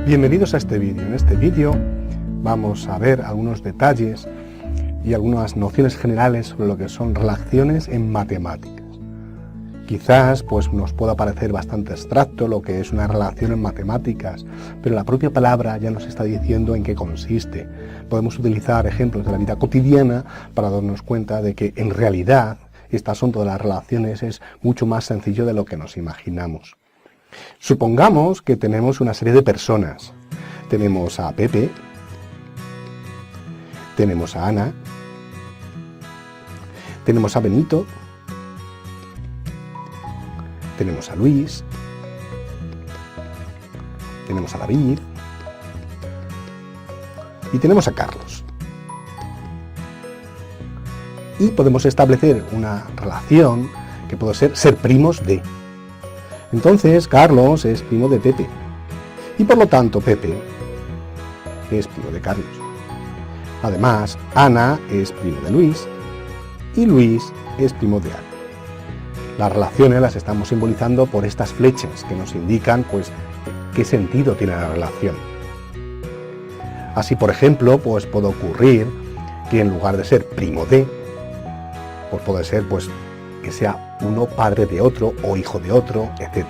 Bienvenidos a este vídeo. En este vídeo vamos a ver algunos detalles y algunas nociones generales sobre lo que son relaciones en matemáticas. Quizás nos pueda parecer bastante abstracto lo que es una relación en matemáticas, pero la propia palabra ya nos está diciendo en qué consiste. Podemos utilizar ejemplos de la vida cotidiana para darnos cuenta de que en realidad este asunto de las relaciones es mucho más sencillo de lo que nos imaginamos. Supongamos que tenemos una serie de personas. Tenemos a Pepe, tenemos a Ana, tenemos a Benito, tenemos a Luis, tenemos a David y tenemos a Carlos. Y podemos establecer una relación que puede ser primos de. Entonces Carlos es primo de Pepe y por lo tanto Pepe es primo de Carlos. Además, Ana es primo de Luis y Luis es primo de Ana. Las relaciones las estamos simbolizando por estas flechas que nos indican qué sentido tiene la relación. Así, por ejemplo, puede ocurrir que en lugar de ser primo de, puede ser que sea uno padre de otro o hijo de otro, etc.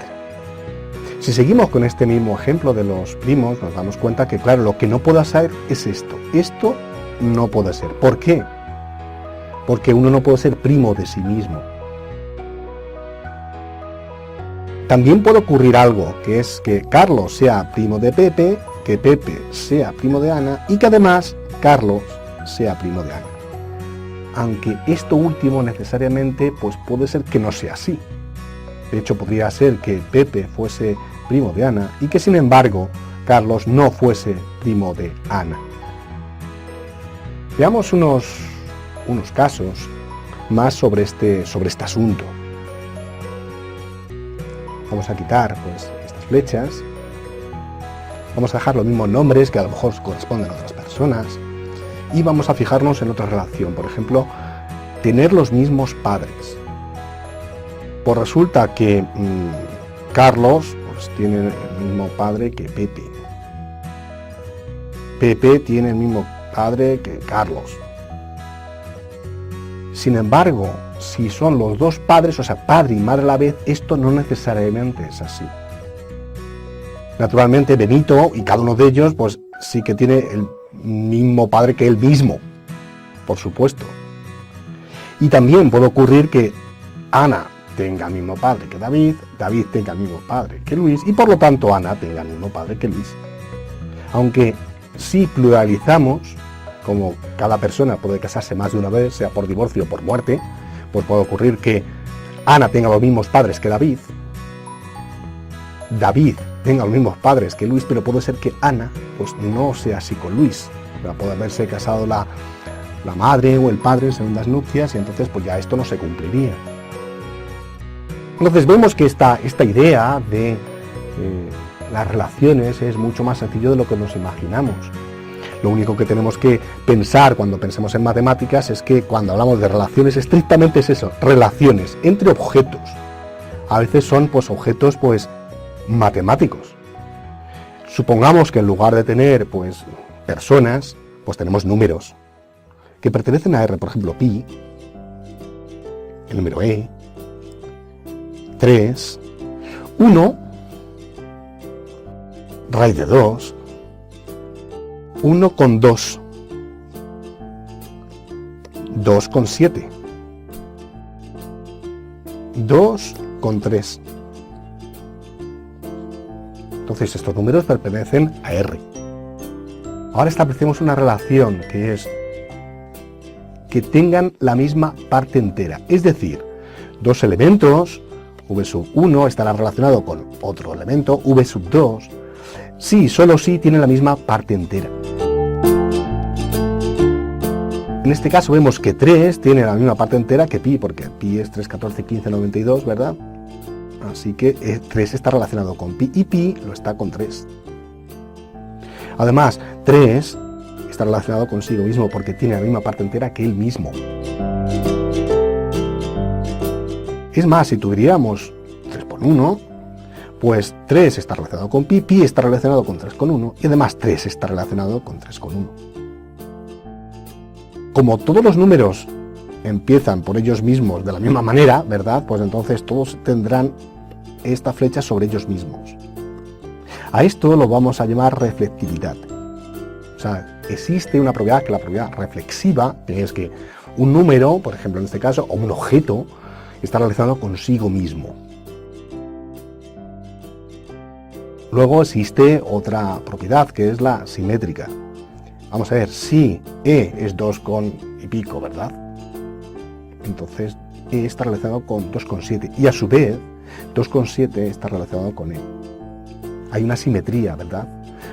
Si seguimos con este mismo ejemplo de los primos, nos damos cuenta que, claro, lo que no puede ser es esto. Esto no puede ser. ¿Por qué? Porque uno no puede ser primo de sí mismo. También puede ocurrir algo, que es que Carlos sea primo de Pepe, que Pepe sea primo de Ana y que además Carlos sea primo de Ana. Aunque esto último necesariamente puede ser que no sea así. De hecho, podría ser que Pepe fuese primo de Ana y que sin embargo Carlos no fuese primo de Ana. Veamos unos casos más sobre este asunto. Vamos a quitar estas flechas. Vamos a dejar los mismos nombres que a lo mejor corresponden a otras personas. Y vamos a fijarnos en otra relación, por ejemplo, tener los mismos padres. Pues resulta que Carlos tiene el mismo padre que Pepe. Pepe tiene el mismo padre que Carlos. Sin embargo, si son los dos padres, o sea, padre y madre a la vez, esto no necesariamente es así. Naturalmente, Benito y cada uno de ellos, sí que tiene el mismo padre que él mismo, por supuesto. Y también puede ocurrir que Ana tenga el mismo padre que David, David tenga el mismo padre que Luis, y por lo tanto Ana tenga el mismo padre que Luis. Aunque si pluralizamos, como cada persona puede casarse más de una vez, sea por divorcio o por muerte, puede ocurrir que Ana tenga los mismos padres que David, David tenga los mismos padres que Luis, pero puede ser que Ana no sea así con Luis. Puede haberse casado la madre o el padre en segundas nupcias y entonces ya esto no se cumpliría. Entonces vemos que esta idea de las relaciones es mucho más sencillo de lo que nos imaginamos. Lo único que tenemos que pensar cuando pensemos en matemáticas es que cuando hablamos de relaciones estrictamente es eso, relaciones entre objetos. A veces son objetos matemáticos. Supongamos que en lugar de tener personas, tenemos números que pertenecen a R, por ejemplo, pi, el número E, 3, 1, raíz de 2, 1 con 2, 2 con 7, 2 con 3. Entonces estos números pertenecen a R. Ahora establecemos una relación que es que tengan la misma parte entera. Es decir, dos elementos, v sub 1 estará relacionado con otro elemento, v sub 2, si, solo si tienen la misma parte entera. En este caso vemos que 3 tiene la misma parte entera que pi, porque pi es 3, 14, 15, 92, ¿verdad? Así que 3 está relacionado con pi y pi lo está con 3. Además, 3 está relacionado consigo mismo porque tiene la misma parte entera que él mismo. Es más, si tuviéramos 3 por 1, pues 3 está relacionado con pi, pi está relacionado con 3,1 y además 3 está relacionado con 3,1. Como todos los números empiezan por ellos mismos de la misma manera, ¿verdad? Pues entonces todos tendrán esta flecha sobre ellos mismos. A esto lo vamos a llamar reflectividad. O sea, existe una propiedad, que es la propiedad reflexiva, que es que un número, por ejemplo en este caso, o un objeto, está relacionado consigo mismo. Luego existe otra propiedad, que es la simétrica. Vamos a ver, si E es 2 y pico, ¿verdad? Entonces E está relacionado con 2,7 y a su vez 2,7 está relacionado con E. Hay una simetría, ¿verdad?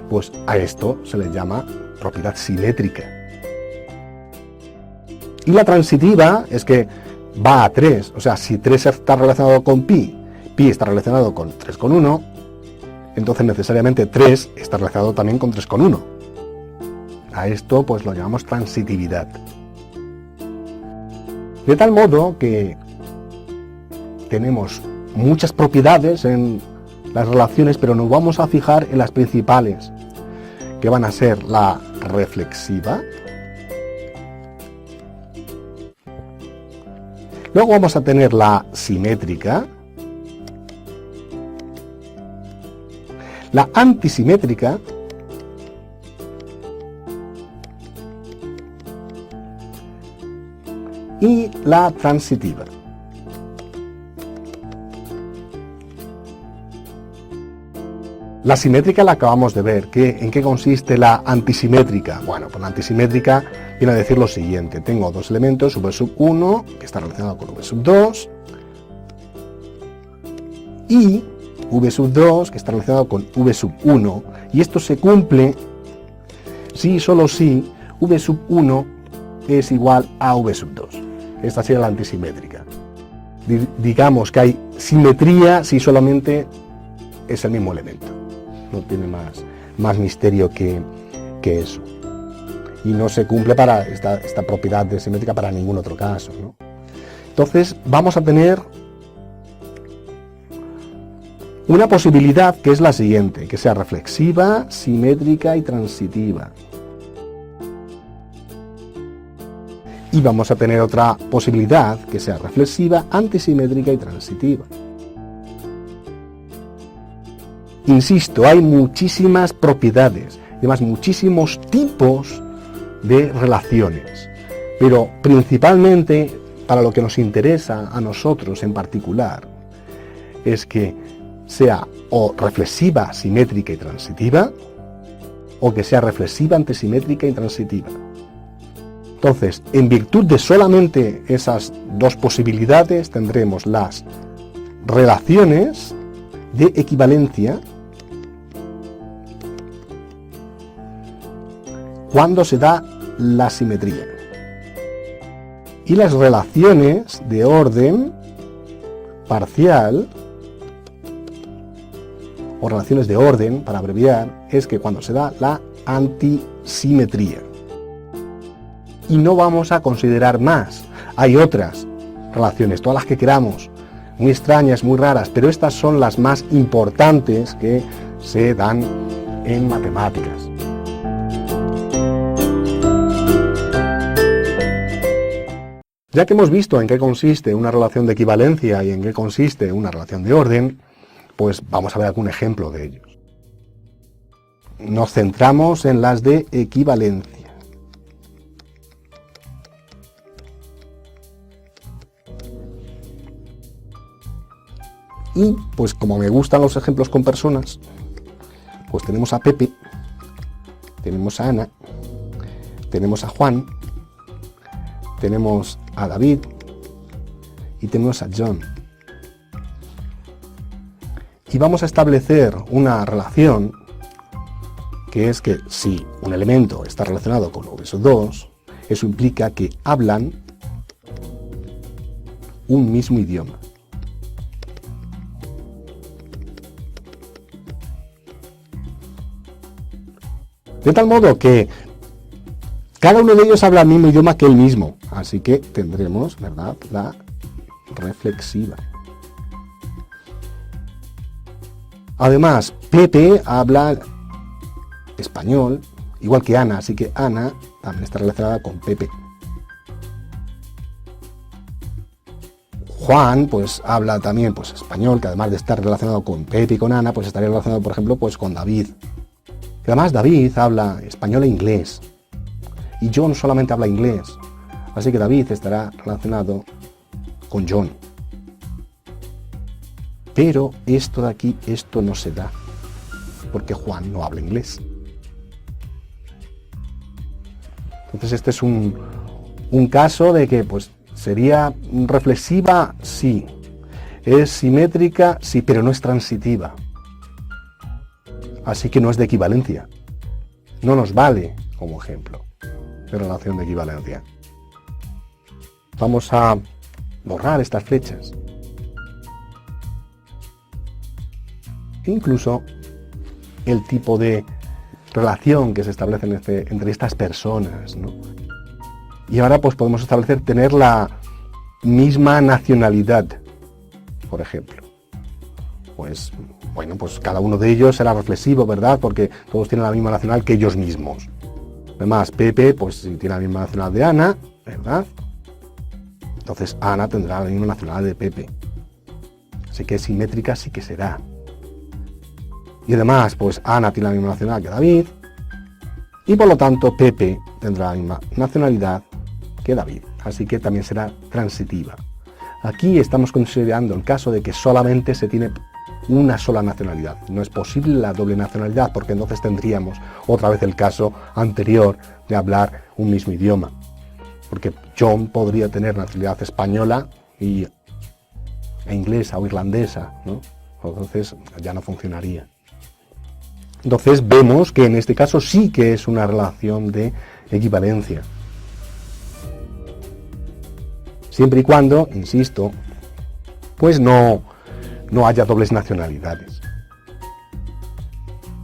Pues a esto se le llama propiedad simétrica. Y la transitiva es que va a 3, o sea, si 3 está relacionado con pi, pi está relacionado con 3,1, entonces necesariamente 3 está relacionado también con 3,1. A esto pues lo llamamos transitividad. De tal modo que tenemos muchas propiedades en las relaciones, pero nos vamos a fijar en las principales, que van a ser la reflexiva. Luego vamos a tener la simétrica, la antisimétrica y la transitiva. La simétrica la acabamos de ver. ¿En qué consiste la antisimétrica? Bueno, pues la antisimétrica viene a decir lo siguiente. Tengo dos elementos, v1, que está relacionado con v2, y v2, que está relacionado con v1, y esto se cumple si y solo si v1 es igual a v2. Esta sería la antisimétrica. Digamos que hay simetría si solamente es el mismo elemento. No tiene más misterio que eso. Y no se cumple para esta propiedad de simétrica para ningún otro caso, ¿no? Entonces vamos a tener una posibilidad que es la siguiente, que sea reflexiva, simétrica y transitiva. Y vamos a tener otra posibilidad que sea reflexiva, antisimétrica y transitiva. Insisto, hay muchísimas propiedades, además muchísimos tipos de relaciones, pero principalmente para lo que nos interesa a nosotros en particular es que sea o reflexiva, simétrica y transitiva, o que sea reflexiva, antisimétrica y transitiva. Entonces, en virtud de solamente esas dos posibilidades, tendremos las relaciones de equivalencia cuando se da la simetría, y las relaciones de orden parcial, o relaciones de orden, para abreviar, es que cuando se da la antisimetría. Y no vamos a considerar más. Hay otras relaciones, todas las que queramos, muy extrañas, muy raras, pero estas son las más importantes que se dan en matemáticas. Ya que hemos visto en qué consiste una relación de equivalencia y en qué consiste una relación de orden, pues vamos a ver algún ejemplo de ellos. Nos centramos en las de equivalencia. Y, pues como me gustan los ejemplos con personas, pues tenemos a Pepe, tenemos a Ana, tenemos a Juan, tenemos a David y tenemos a John. Y vamos a establecer una relación que es que si un elemento está relacionado con v2, eso implica que hablan un mismo idioma. De tal modo que cada uno de ellos habla el mismo idioma que él mismo. Así que tendremos, ¿verdad?, la reflexiva. Además, Pepe habla español, igual que Ana, así que Ana también está relacionada con Pepe. Juan, pues habla también pues español, que además de estar relacionado con Pepe y con Ana, pues estaría relacionado, por ejemplo, pues con David. Y además David habla español e inglés. Y John solamente habla inglés. Así que David estará relacionado con John. Pero esto de aquí, esto no se da, porque Juan no habla inglés. Entonces este es un caso de que pues sería reflexiva, sí. Es simétrica, sí, pero no es transitiva. Así que no es de equivalencia. No nos vale como ejemplo de relación de equivalencia. Vamos a borrar estas flechas. Incluso el tipo de relación que se establece entre estas personas, ¿no? Y ahora pues podemos establecer tener la misma nacionalidad, por ejemplo. Pues bueno, pues cada uno de ellos será reflexivo, ¿verdad? Porque todos tienen la misma nacional que ellos mismos. Además, Pepe, pues si tiene la misma nacional de Ana, ¿verdad? Entonces Ana tendrá la misma nacional de Pepe. Así que simétrica sí que será. Y además, pues Ana tiene la misma nacionalidad que David. Y por lo tanto, Pepe tendrá la misma nacionalidad que David. Así que también será transitiva. Aquí estamos considerando el caso de que solamente se tiene una sola nacionalidad. No es posible la doble nacionalidad, porque entonces tendríamos otra vez el caso anterior de hablar un mismo idioma. Porque John podría tener nacionalidad española e inglesa o irlandesa, ¿no? Entonces ya no funcionaría. Entonces vemos que en este caso sí que es una relación de equivalencia. Siempre y cuando, insisto, pues no haya dobles nacionalidades.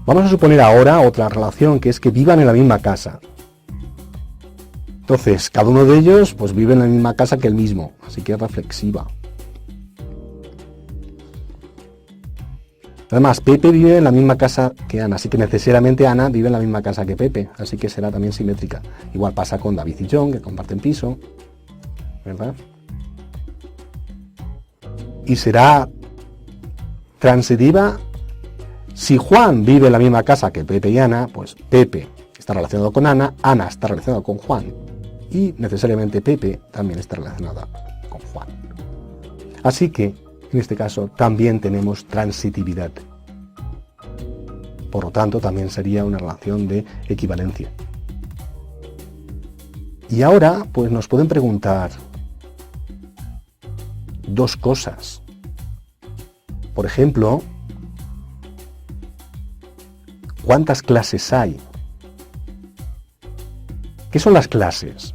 Vamos a suponer ahora otra relación, que es que vivan en la misma casa. Entonces, cada uno de ellos pues vive en la misma casa que el mismo, así que es reflexiva. Además, Pepe vive en la misma casa que Ana, así que necesariamente Ana vive en la misma casa que Pepe, así que será también simétrica. Igual pasa con David y John, que comparten piso, ¿verdad? Y será transitiva si Juan vive en la misma casa que Pepe y Ana, pues Pepe está relacionado con Ana, Ana está relacionada con Juan, y necesariamente Pepe también está relacionada con Juan. Así que en este caso también tenemos transitividad. Por lo tanto, también sería una relación de equivalencia. Y ahora, pues nos pueden preguntar dos cosas. Por ejemplo, ¿cuántas clases hay? ¿Qué son las clases?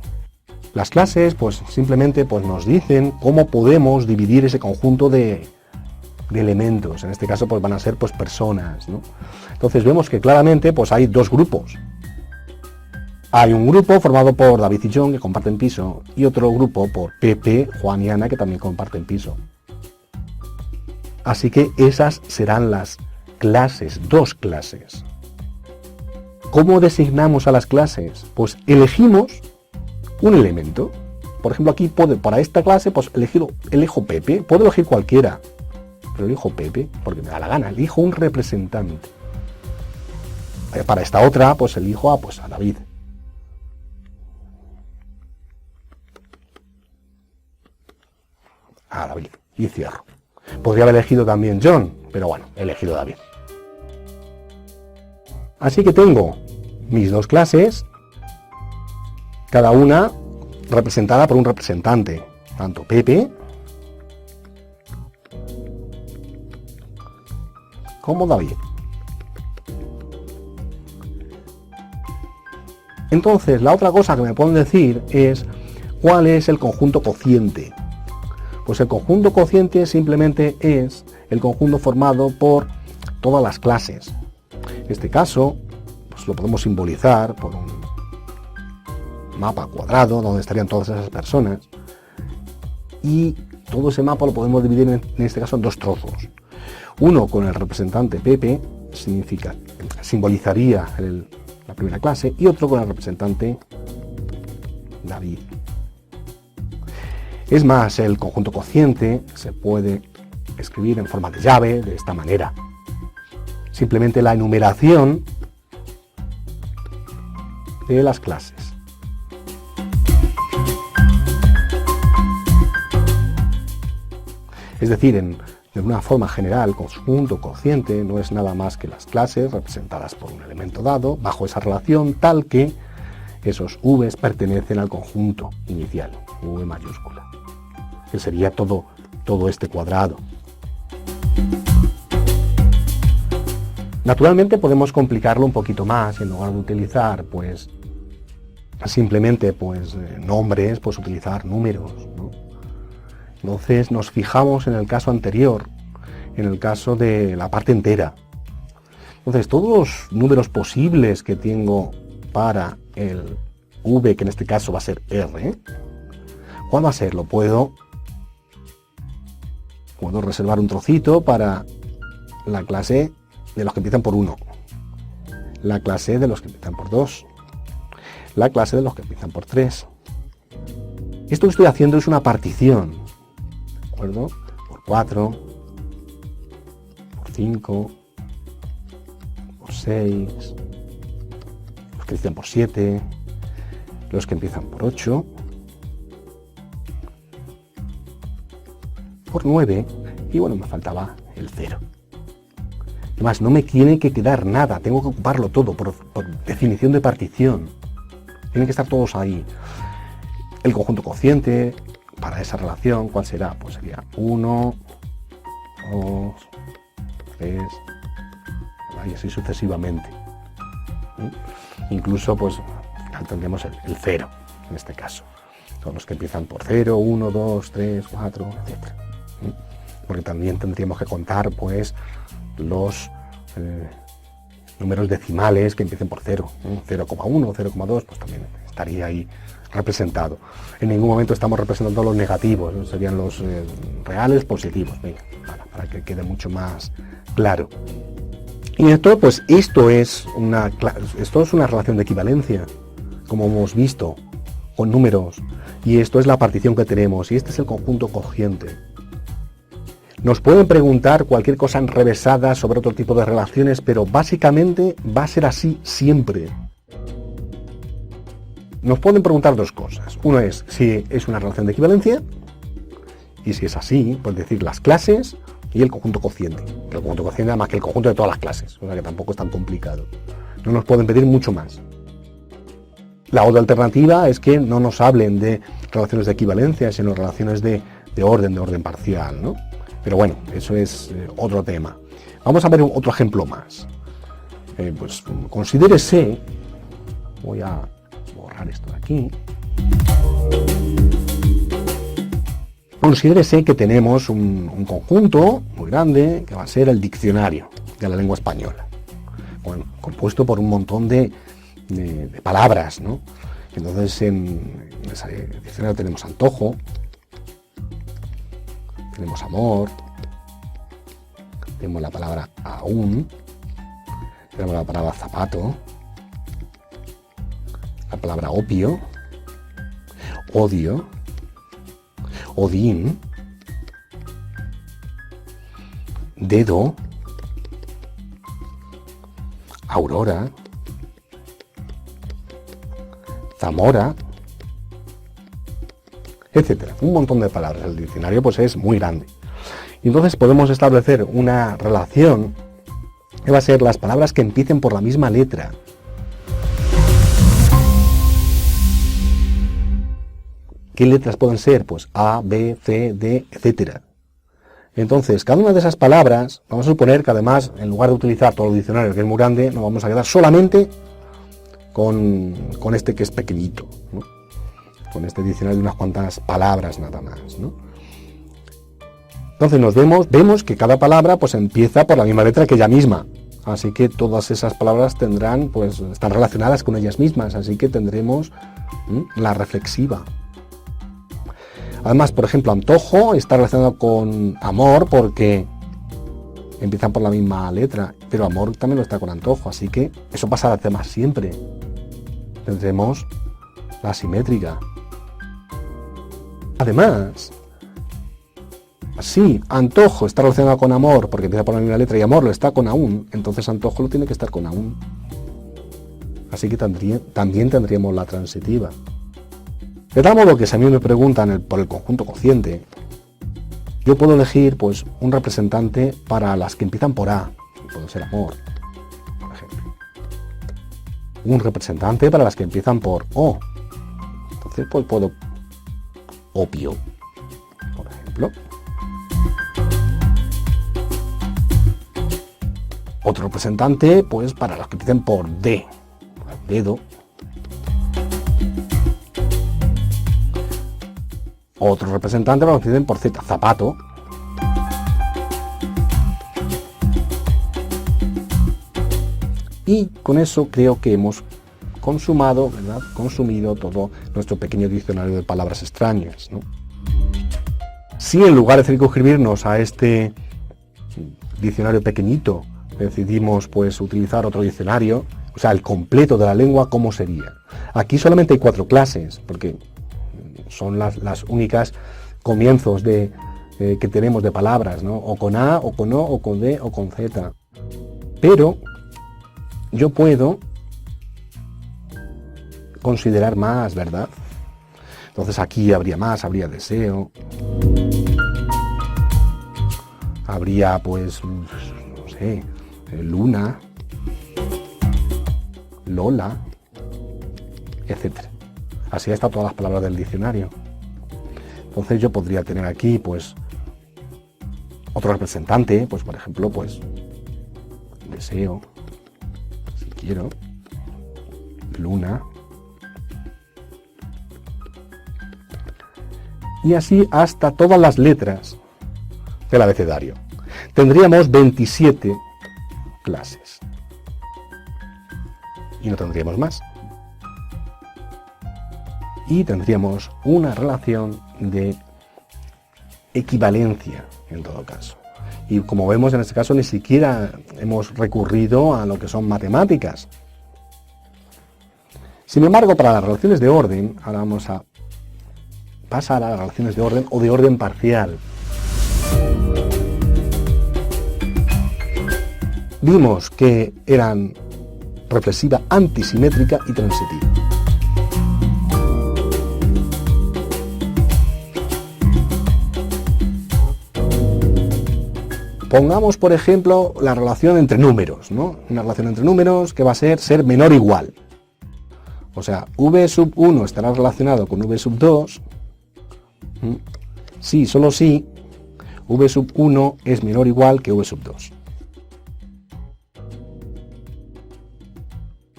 Las clases, pues simplemente pues, nos dicen cómo podemos dividir ese conjunto de elementos. En este caso, pues van a ser pues personas, ¿no? Entonces vemos que claramente pues hay dos grupos. Hay un grupo formado por David y John, que comparten piso, y otro grupo por Pepe, Juan y Ana, que también comparten piso. Así que esas serán las clases, dos clases. ¿Cómo designamos a las clases? Pues elegimos un elemento. Por ejemplo, aquí para esta clase, pues elijo Pepe. Puedo elegir cualquiera, pero elijo Pepe porque me da la gana. Elijo un representante. Para esta otra, pues elijo a David. A David. Y cierro. Podría haber elegido también John, pero bueno, he elegido David. Así que tengo mis dos clases, cada una representada por un representante, tanto Pepe como David. Entonces, la otra cosa que me pueden decir es ¿cuál es el conjunto cociente? Pues el conjunto cociente simplemente es el conjunto formado por todas las clases. En este caso, pues lo podemos simbolizar por un mapa cuadrado donde estarían todas esas personas, y todo ese mapa lo podemos dividir en este caso en dos trozos. Uno con el representante Pepe simbolizaría la primera clase, y otro con el representante David. Es más, el conjunto cociente se puede escribir en forma de llave de esta manera. Simplemente la enumeración de las clases. Es decir, de una forma general, conjunto cociente no es nada más que las clases representadas por un elemento dado bajo esa relación tal que esos v's pertenecen al conjunto inicial, v mayúscula, que sería todo este cuadrado. Naturalmente podemos complicarlo un poquito más y en lugar de utilizar pues simplemente nombres, pues utilizar números, ¿no? Entonces nos fijamos en el caso anterior, en el caso de la parte entera. Entonces todos los números posibles que tengo para el v, que en este caso va a ser r, ¿cuál va a ser? Puedo reservar un trocito para la clase de los que empiezan por 1, la clase de los que empiezan por 2, la clase de los que empiezan por 3. Esto que estoy haciendo es una partición, ¿de acuerdo? Por 4, por 5, por 6, los que empiezan por 7, los que empiezan por 8, por 9, y bueno, me faltaba el 0. Además, no me tiene que quedar nada, tengo que ocuparlo todo por definición de partición. Tienen que estar todos ahí. El conjunto cociente, para esa relación, ¿cuál será? Pues sería 1, 2, 3, y así sucesivamente. Incluso, pues, tendremos el 0, en este caso. Son los que empiezan por 0, 1, 2, 3, 4, etc. Porque también tendríamos que contar, pues, los números decimales que empiecen por 0, 0,1, 0,2, pues también estaría ahí representado. En ningún momento estamos representando los negativos, ¿no? Serían los reales positivos. Venga, para que quede mucho más claro. Y esto, pues, esto es una relación de equivalencia, como hemos visto, con números. Y esto es la partición que tenemos, y este es el conjunto cociente. Nos pueden preguntar cualquier cosa enrevesada sobre otro tipo de relaciones, pero básicamente va a ser así siempre. Nos pueden preguntar dos cosas. Uno es si es una relación de equivalencia, y si es así, pues decir las clases y el conjunto cociente. El conjunto cociente además que el conjunto de todas las clases, o sea que tampoco es tan complicado. No nos pueden pedir mucho más. La otra alternativa es que no nos hablen de relaciones de equivalencia, sino relaciones de orden parcial, ¿no? Pero bueno, eso es otro tema. Vamos a ver otro ejemplo más. Pues considérese, voy a borrar esto de aquí. Considérese que tenemos un conjunto muy grande que va a ser el diccionario de la lengua española, compuesto por un montón de palabras, ¿no? Entonces en ese diccionario tenemos antojo, tenemos amor, tenemos la palabra aún, tenemos la palabra zapato, la palabra opio, odio, odín, dedo, aurora, Zamora, etcétera. Un montón de palabras. El diccionario pues es muy grande. Y entonces podemos establecer una relación que va a ser las palabras que empiecen por la misma letra. ¿Qué letras pueden ser? Pues A, B, C, D, etcétera. Entonces, cada una de esas palabras, vamos a suponer que además, en lugar de utilizar todo el diccionario que es muy grande, nos vamos a quedar solamente con este que es pequeñito, ¿no? Con este diccionario de unas cuantas palabras nada más, ¿no? Entonces vemos que cada palabra pues empieza por la misma letra que ella misma, así que todas esas palabras están relacionadas con ellas mismas, así que tendremos la reflexiva. Además, por ejemplo, antojo está relacionado con amor porque empiezan por la misma letra, pero amor también lo está con antojo, así que eso pasará a temas siempre. Tendremos la simétrica. Además, si antojo está relacionado con amor porque empieza por la misma letra y amor lo está con aún, entonces antojo lo tiene que estar con aún. Así que también tendríamos la transitiva. De tal modo que si a mí me preguntan por el conjunto cociente, yo puedo elegir pues un representante para las que empiezan por A, puede ser amor, por ejemplo. Un representante para las que empiezan por O. Entonces pues puedo opio, por ejemplo. Otro representante pues para los que empiecen por D, dedo. Otro representante para los que empiecen por Z, zapato. Y con eso creo que hemos consumido todo nuestro pequeño diccionario de palabras extrañas, ¿no? Si en lugar de circunscribirnos a este diccionario pequeñito, decidimos pues utilizar otro diccionario, o sea, el completo de la lengua, ¿cómo sería? Aquí solamente hay 4 clases, porque son las únicas comienzos que tenemos de palabras, ¿no? O con A, o con O, o con D, o con Z. Pero yo puedo considerar más, ¿verdad? Entonces aquí habría más, habría deseo. Habría pues, no sé, luna, Lola, etcétera. Así están todas las palabras del diccionario. Entonces yo podría tener aquí pues otro representante, pues por ejemplo, pues deseo, si quiero, luna. Y así hasta todas las letras del abecedario. Tendríamos 27 clases. Y no tendríamos más. Y tendríamos una relación de equivalencia en todo caso. Y como vemos en este caso ni siquiera hemos recurrido a lo que son matemáticas. Sin embargo, para las relaciones de orden, ahora vamos a pasar a las relaciones de orden o de orden parcial. Vimos que eran reflexiva, antisimétrica y transitiva. Pongamos, por ejemplo, la relación entre números, ¿no? Una relación entre números que va a ser menor o igual. O sea, v sub 1 estará relacionado con v sub 2. Sí, solo si v sub 1 es menor o igual que v sub 2.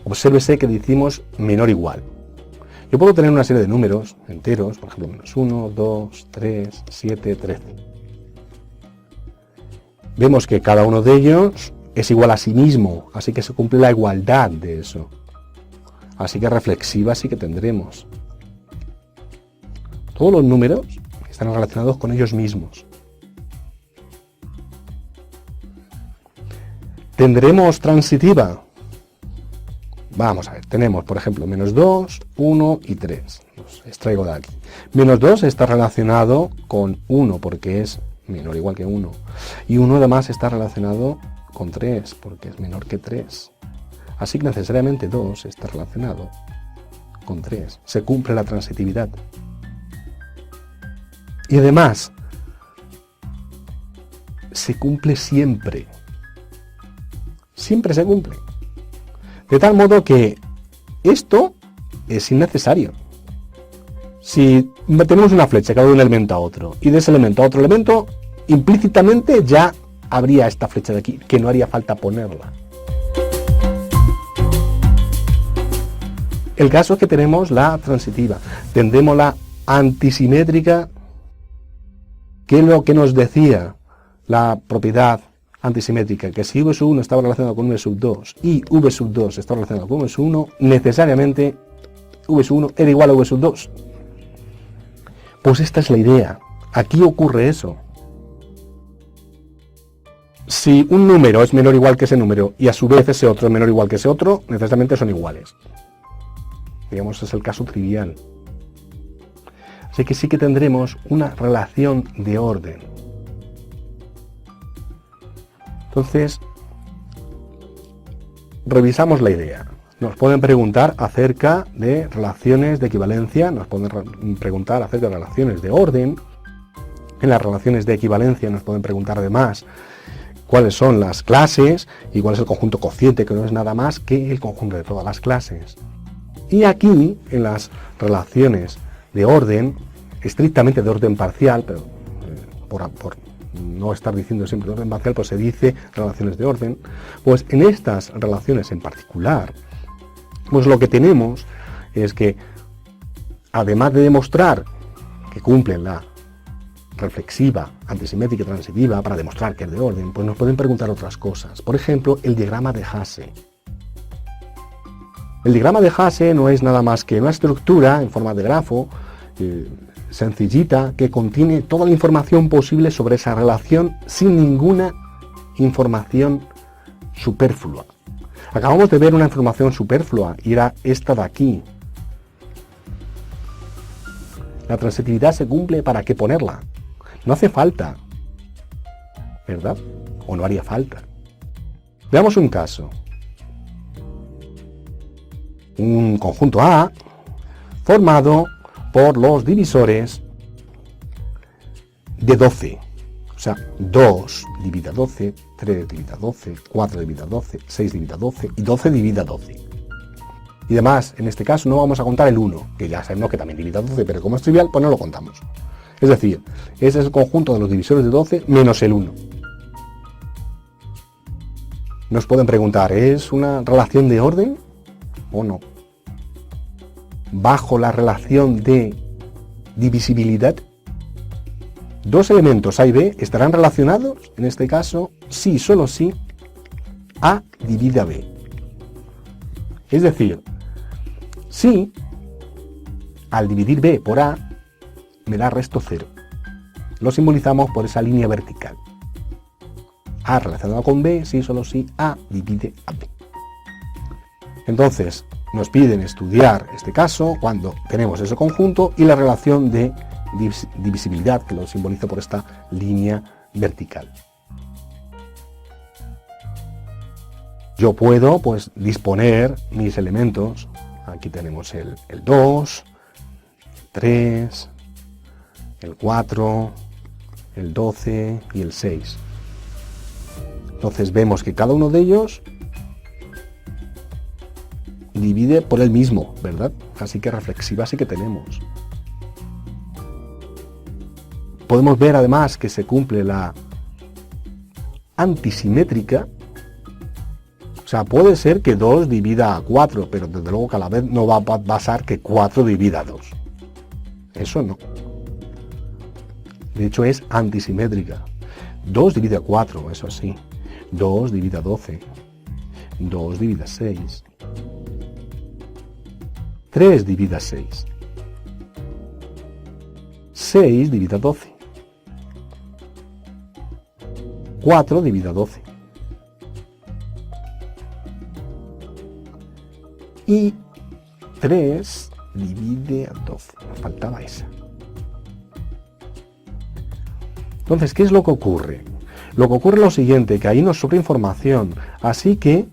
Obsérvese que decimos menor o igual. Yo puedo tener una serie de números enteros, por ejemplo, menos 1, 2, 3, 7, 13. Vemos que cada uno de ellos es igual a sí mismo, así que se cumple la igualdad de eso. Así que reflexiva sí que tendremos. Todos los números están relacionados con ellos mismos. ¿Tendremos transitiva? Vamos a ver, tenemos por ejemplo menos 2, 1 y 3. Los extraigo de aquí. Menos 2 está relacionado con 1 porque es menor o igual que 1. Y 1 además está relacionado con 3 porque es menor que 3. Así que necesariamente 2 está relacionado con 3. Se cumple la transitividad. Y además, se cumple siempre. Siempre se cumple. De tal modo que esto es innecesario. Si tenemos una flecha que va de un elemento a otro y de ese elemento a otro elemento, implícitamente ya habría esta flecha de aquí, que no haría falta ponerla. El caso es que tenemos la transitiva, tendremos la antisimétrica, que es lo que nos decía la propiedad antisimétrica, que si v sub 1 estaba relacionado con v sub 2 y v sub 2 está relacionado con v sub 1, necesariamente v sub 1 era igual a v sub 2. Pues esta es la idea. Aquí ocurre eso. si un número es menor o igual que ese número y a su vez ese otro es menor o igual que ese otro, necesariamente son iguales. Digamos, es el caso trivial. Así que sí que tendremos una relación de orden. Entonces, revisamos la idea. Nos pueden preguntar acerca de relaciones de equivalencia, nos pueden preguntar acerca de relaciones de orden. En las relaciones de equivalencia nos pueden preguntar además cuáles son las clases y cuál es el conjunto cociente, que no es nada más que el conjunto de todas las clases. Y aquí, en las relaciones de orden, estrictamente de orden parcial, pero por no estar diciendo siempre de orden parcial, pues se dice relaciones de orden, pues en estas relaciones en particular, pues lo que tenemos es que, además de demostrar que cumplen la reflexiva, antisimétrica y transitiva para demostrar que es de orden, pues nos pueden preguntar otras cosas. Por ejemplo, el diagrama de Hasse. El diagrama de Hasse no es nada más que una estructura en forma de grafo, sencillita, que contiene toda la información posible sobre esa relación sin ninguna información superflua. Acabamos de ver una información superflua y era esta de aquí. La transitividad se cumple, ¿para qué ponerla? No hace falta, ¿verdad? O no haría falta. Veamos un caso. Un conjunto A formado por los divisores de 12. O sea, 2 divide 12, 3 divide 12, 4 divide 12, 6 divide 12 y 12 divide 12. Y además, en este caso no vamos a contar el 1, que ya sabemos que también divide 12, pero como es trivial, pues no lo contamos. Es decir, ese es el conjunto de los divisores de 12 menos el 1. Nos pueden preguntar, ¿es una relación de orden o no? Bajo la relación de divisibilidad, dos elementos A y B estarán relacionados, en este caso, sí, solo sí, A divide a B. Es decir, si al dividir B por A me da resto 0. Lo simbolizamos por esa línea vertical. A relacionado con B, sí, solo sí, A divide a B. Entonces, nos piden estudiar este caso cuando tenemos ese conjunto y la relación de divisibilidad, que lo simbolizo por esta línea vertical. Yo puedo, pues, disponer mis elementos. Aquí tenemos el 2, el 3, el 4, el 12 y el 6. Entonces vemos que cada uno de ellos divide por el mismo, ¿verdad? Así que reflexiva sí que tenemos. Podemos ver además que se cumple la antisimétrica. O sea, puede ser que 2 divida a 4, pero desde luego que a la vez no va a pasar que 4 divida a 2. Eso no. De hecho es antisimétrica. 2 divide a 4, eso sí. 2 divide a 12. 2 divide a 6. 3 divide a 6. 6 divide a 12. 4 divide a 12. Y 3 divide a 12. Me faltaba esa. Entonces, ¿qué es lo que ocurre? Lo que ocurre es lo siguiente, que ahí nos sobra información. Así que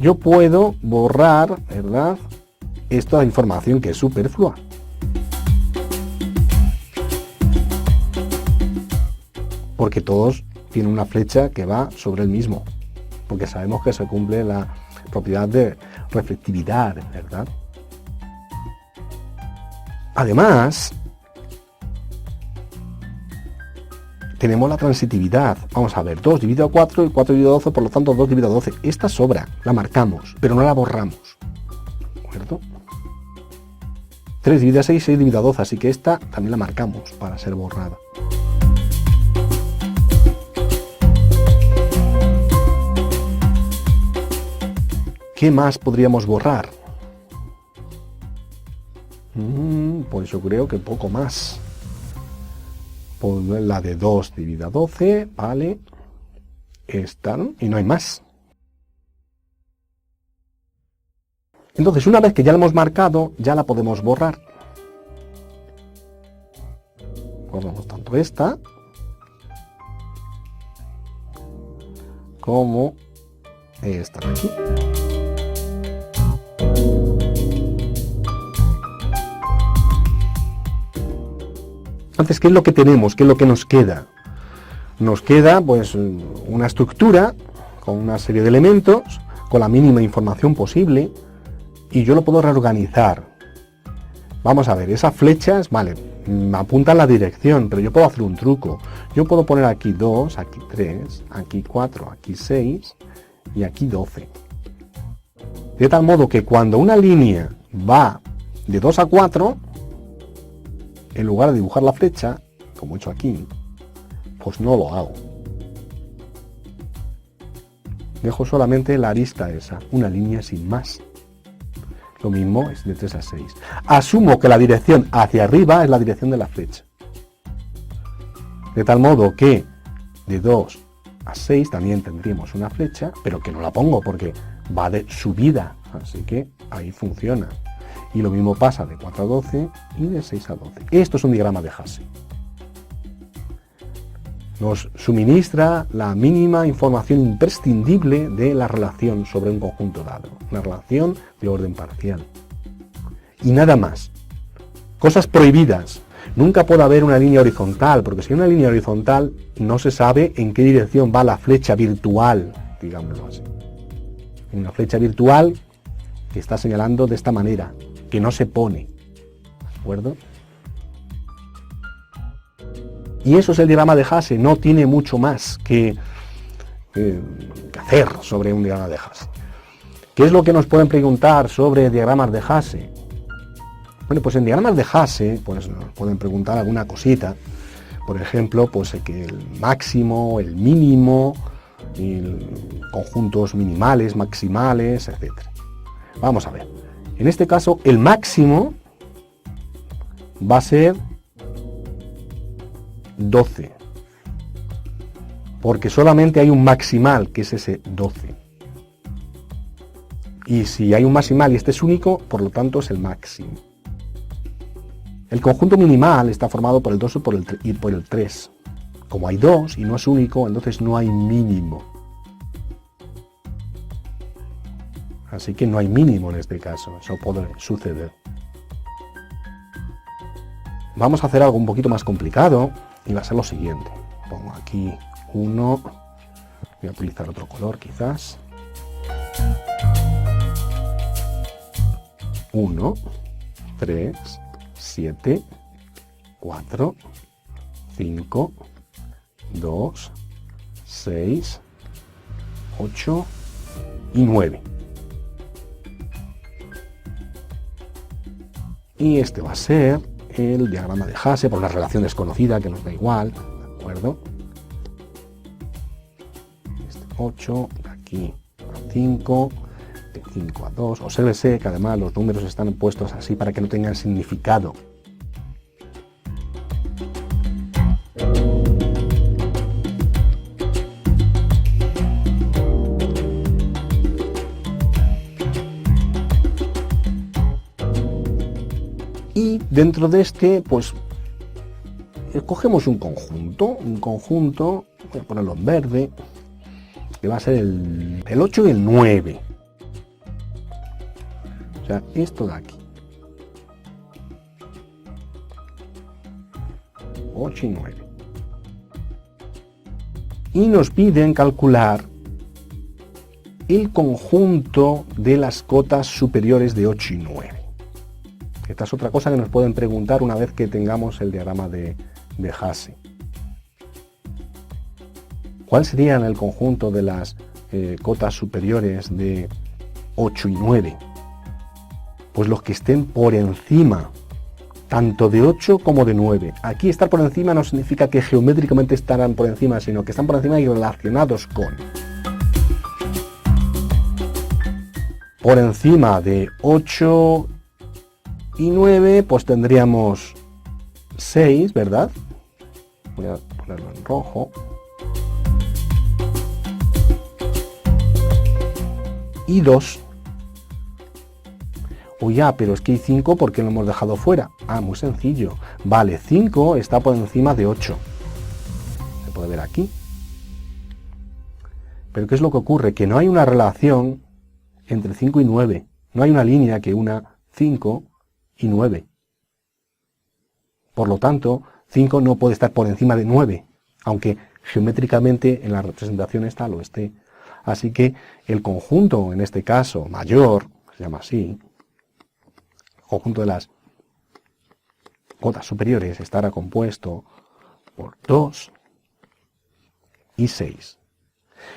yo puedo borrar, ¿verdad?, esta información que es superflua. Porque todos tienen una flecha que va sobre el mismo. Porque sabemos que se cumple la propiedad de reflectividad, ¿verdad? Además, tenemos la transitividad. Vamos a ver, 2 dividido a 4 y 4 dividido a 12, por lo tanto 2 dividido a 12. Esta sobra, la marcamos, pero no la borramos. ¿De acuerdo? 3 dividido a 6, 6 dividido a 12, así que esta también la marcamos para ser borrada. ¿Qué más podríamos borrar? Pues yo creo que poco más. Pues la de 2 dividido a 12, vale. esta, ¿no? Y no hay más. Entonces, una vez que ya la hemos marcado, ya la podemos borrar. Borramos tanto esta como esta de aquí. Entonces, ¿qué es lo que tenemos? ¿Qué es lo que nos queda? Nos queda pues una estructura con una serie de elementos, con la mínima información posible, y yo lo puedo reorganizar. Vamos a ver, esas flechas, vale, me apuntan la dirección, pero yo puedo hacer un truco. Yo puedo poner aquí 2, aquí 3, aquí 4, aquí 6 y aquí 12. De tal modo que cuando una línea va de 2 a 4, en lugar de dibujar la flecha, como he hecho aquí, pues no lo hago. Dejo solamente la arista esa, una línea sin más. Lo mismo es de 3 a 6. Asumo que la dirección hacia arriba es la dirección de la flecha. De tal modo que de 2 a 6 también tendríamos una flecha, pero que no la pongo porque va de subida. Así que ahí funciona. Y lo mismo pasa de 4 a 12 y de 6 a 12. Esto es un diagrama de Hasse. Nos suministra la mínima información imprescindible de la relación sobre un conjunto dado, una relación de orden parcial. Y nada más. Cosas prohibidas. Nunca puede haber una línea horizontal, porque si hay una línea horizontal no se sabe en qué dirección va la flecha virtual, digámoslo así. Una flecha virtual que está señalando de esta manera, que no se pone. ¿De acuerdo? Y eso es el diagrama de Hasse, no tiene mucho más que hacer sobre un diagrama de Hasse. ¿Qué es lo que nos pueden preguntar sobre diagramas de Hasse? Bueno, pues en diagramas de Hasse pues nos pueden preguntar alguna cosita. Por ejemplo, pues que el máximo, el mínimo, conjuntos minimales, maximales, etc. Vamos a ver. En este caso, el máximo va a ser 12, porque solamente hay un maximal, que es ese 12. Y si hay un maximal y este es único, por lo tanto es el máximo. El conjunto minimal está formado por el 2 y por el 3. Como hay 2 y no es único, entonces no hay mínimo. Así que no hay mínimo en este caso, eso puede suceder. Vamos a hacer algo un poquito más complicado. Y va a ser lo siguiente. Pongo aquí 1. Voy a utilizar otro color quizás. 1, 3, 7, 4, 5, 2, 6, 8 y 9. Y este va a ser el diagrama de Hasse por una relación desconocida que nos da igual, ¿de acuerdo? Este 8, de aquí a 5, de 5 a 2. Obsérvese que además los números están puestos así para que no tengan significado. Y dentro de este, pues, escogemos un conjunto, voy a ponerlo en verde, que va a ser el 8 y el 9. O sea, esto de aquí. 8 y 9. Y nos piden calcular el conjunto de las cotas superiores de 8 y 9. Esta es otra cosa que nos pueden preguntar una vez que tengamos el diagrama de Hasse. ¿Cuál sería el conjunto de las cotas superiores de 8 y 9? Pues los que estén por encima, tanto de 8 como de 9. Aquí estar por encima no significa que geométricamente estarán por encima, sino que están por encima y relacionados con. Por encima de 8 y 9, pues tendríamos 6, ¿verdad? Voy a ponerlo en rojo. y 2. O ya, pero es que hay 5, ¿por qué lo hemos dejado fuera? Ah, muy sencillo. Vale, 5 está por encima de 8. Se puede ver aquí. Pero ¿qué es lo que ocurre? Que no hay una relación entre 5 y 9. No hay una línea que una 5 y 9. Por lo tanto, 5 no puede estar por encima de 9, aunque geométricamente en la representación esta lo esté. Así que el conjunto, en este caso mayor, se llama así, el conjunto de las cotas superiores estará compuesto por 2 y 6.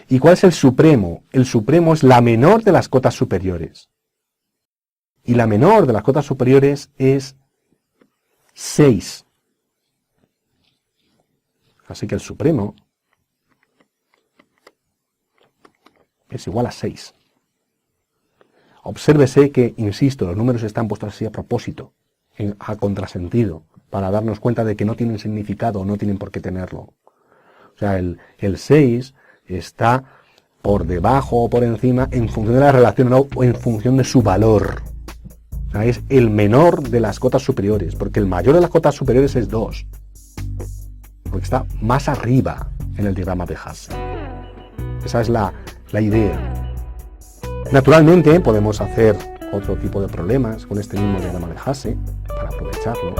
¿Y cuál es el supremo? El supremo es la menor de las cotas superiores. Y la menor de las cotas superiores es 6. Así que el supremo es igual a 6. Obsérvese que, insisto, los números están puestos así a propósito, a contrasentido, para darnos cuenta de que no tienen significado o no tienen por qué tenerlo. O sea, el 6 está por debajo o por encima en función de la relación o en función de su valor. O sea, es el menor de las cotas superiores, porque el mayor de las cotas superiores es 2. Porque está más arriba en el diagrama de Hasse. Esa es la idea. Naturalmente podemos hacer otro tipo de problemas con este mismo diagrama de Hasse para aprovecharlo.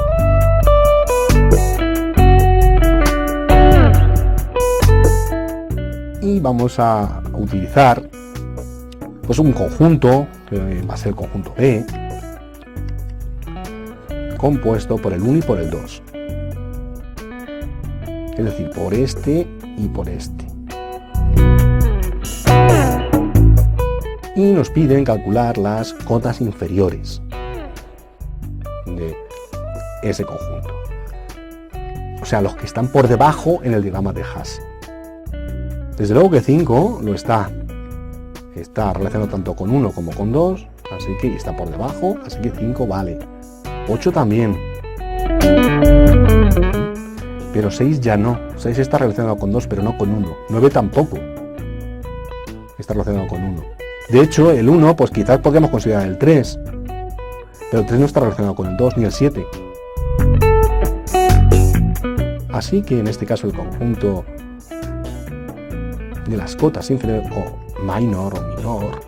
Y vamos a utilizar pues un conjunto, que va a ser el conjunto B, compuesto por el 1 y por el 2. Es decir, por este y por este. Y nos piden calcular las cotas inferiores de ese conjunto. O sea, los que están por debajo en el diagrama de Hasse. Desde luego que 5 lo está relacionado tanto con 1 como con 2, así que está por debajo, así que 5 vale. 8 también. Pero 6 ya no. 6 está relacionado con 2, pero no con 1. 9 tampoco está relacionado con 1. De hecho, el 1, pues quizás podríamos considerar el 3. Pero el 3 no está relacionado con el 2 ni el 7. Así que en este caso el conjunto de las cotas inferiores, o minor o minor,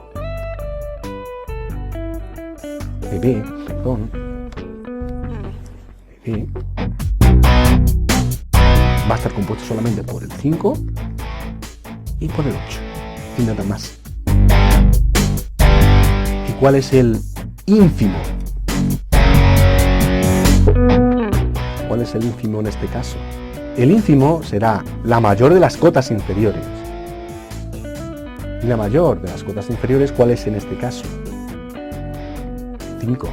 de B, perdón, de B, va a estar compuesto solamente por el 5 y por el 8, y nada más. ¿Y cuál es el ínfimo? ¿Cuál es el ínfimo en este caso? El ínfimo será la mayor de las cotas inferiores. ¿Y la mayor de las cotas inferiores cuál es en este caso? 5.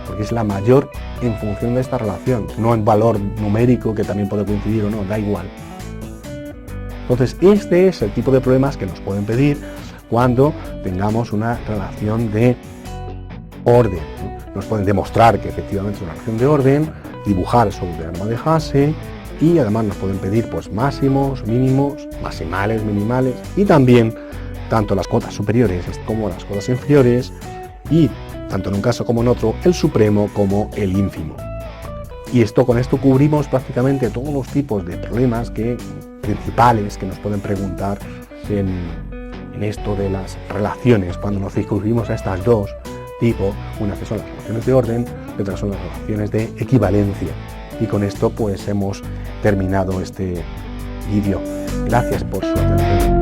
Porque es la mayor en función de esta relación, no en valor numérico, que también puede coincidir o no, da igual. Entonces, este es el tipo de problemas que nos pueden pedir cuando tengamos una relación de orden. Nos pueden demostrar que efectivamente es una relación de orden, dibujar sobre el diagrama de Hasse, y además nos pueden pedir pues máximos, mínimos, maximales, minimales, y también tanto las cotas superiores como las cotas inferiores, y tanto en un caso como en otro, el supremo como el ínfimo. Y con esto cubrimos prácticamente todos los tipos de problemas principales que nos pueden preguntar en esto de las relaciones, cuando nos circunscribimos a estas dos tipos, unas que son las relaciones de orden y otras son las relaciones de equivalencia. Y con esto pues hemos terminado este vídeo. Gracias por su atención.